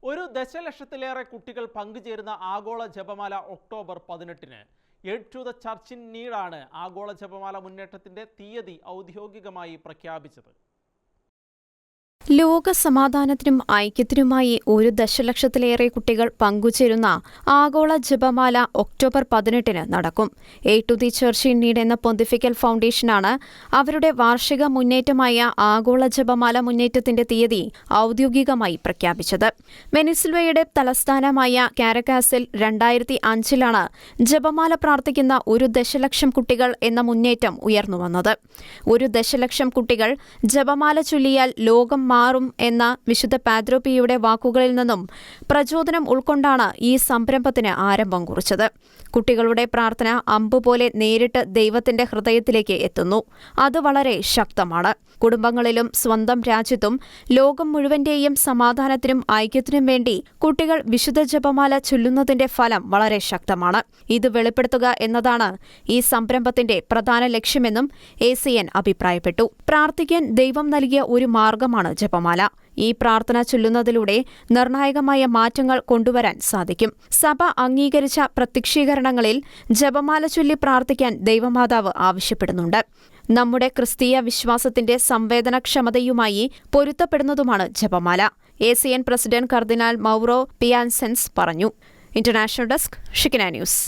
ഒരു ദശലക്ഷത്തിലേറെ കുട്ടികൾ പങ്കുചേരുന്ന ആഗോള ജപമാല ഒക്ടോബർ 18-ന് aid to the church in നീഡാണ് ആഗോള ജപമാല മുന്നേറ്റത്തിന്റെ തീയതി ഔദ്യോഗികമായി പ്രഖ്യാപിച്ചത്. ലോക സമാധാനത്തിനും ഐക്യത്തിനുമായി ഒരു ദശലക്ഷത്തിലേറെ കുട്ടികൾ പങ്കുചേരുന്ന ആഗോള ജപമാല ഒക്ടോബർ 18-ന് നടക്കും. Aid to the church in need എന്ന പൊന്തിഫിക്കൽ ഫൗണ്ടേഷനാണ് അവരുടെ വാർഷിക മുന്നേറ്റമായ ആഗോള ജപമാല മുന്നേറ്റത്തിന്റെ തീയതി ഔദ്യോഗികമായി പ്രഖ്യാപിച്ചത്. വെനിസ്വേലയുടെ തലസ്ഥാനമായ കാരക്കാസിൽ 2005-ലാണ് ജപമാല പ്രാർത്ഥിക്കുന്ന ഒരു ദശലക്ഷം കുട്ടികൾ എന്ന മുന്നേറ്റം ഉയർന്നുവന്നത്. ഒരു ദശലക്ഷം കുട്ടികൾ ജപമാല ചൊല്ലിയാൽ ലോകം മാറും എന്ന വിശുദ്ധ പാദ്രോപ്പിയുടെ വാക്കുകളിൽ നിന്നും പ്രചോദനം ഉൾക്കൊണ്ടാണ് ഈ സംരംഭത്തിന് ആരംഭം കുറിച്ചത്. കുട്ടികളുടെ പ്രാർത്ഥന അമ്പുപോലെ നേരിട്ട് ദൈവത്തിന്റെ ഹൃദയത്തിലേക്ക് എത്തുന്നു. അത് വളരെ ശക്തമാണ്. കുടുംബങ്ങളിലും സ്വന്തം രാജ്യത്തും ലോകം മുഴുവന്റെയും സമാധാനത്തിനും ഐക്യത്തിനും വേണ്ടി കുട്ടികൾ വിശുദ്ധ ജപമാല ചൊല്ലുന്നതിന്റെ ഫലം വളരെ ശക്തമാണ്. ഇത് വെളിപ്പെടുത്തുക എന്നതാണ് ഈ സംരംഭത്തിന്റെ പ്രധാന ലക്ഷ്യമെന്നും ACN അഭിപ്രായപ്പെട്ടു. പ്രാർത്ഥിക്കാൻ ദൈവം നൽകിയ ഒരു മാർഗമാണ് ജപമാല. ഈ പ്രാർത്ഥന ചൊല്ലുന്നതിലൂടെ നിർണായകമായ മാറ്റങ്ങൾ കൊണ്ടുവരാൻ സാധിക്കും. സഭ അംഗീകരിച്ച പ്രത്യക്ഷീകരണങ്ങളിൽ ജപമാല ചൊല്ലി പ്രാർത്ഥിക്കാൻ ദൈവമാതാവ് ആവശ്യപ്പെടുന്നുണ്ട്. നമ്മുടെ ക്രിസ്തീയ വിശ്വാസത്തിന്റെ സംവേദനക്ഷമതയുമായി പൊരുത്തപ്പെടുന്നതുമാണ് ജപമാല. ACN പ്രസിഡന്റ് കർദിനാൾ മൗറോ പിയാൻസെൻസ് പറഞ്ഞു. International desk, Shekinah news.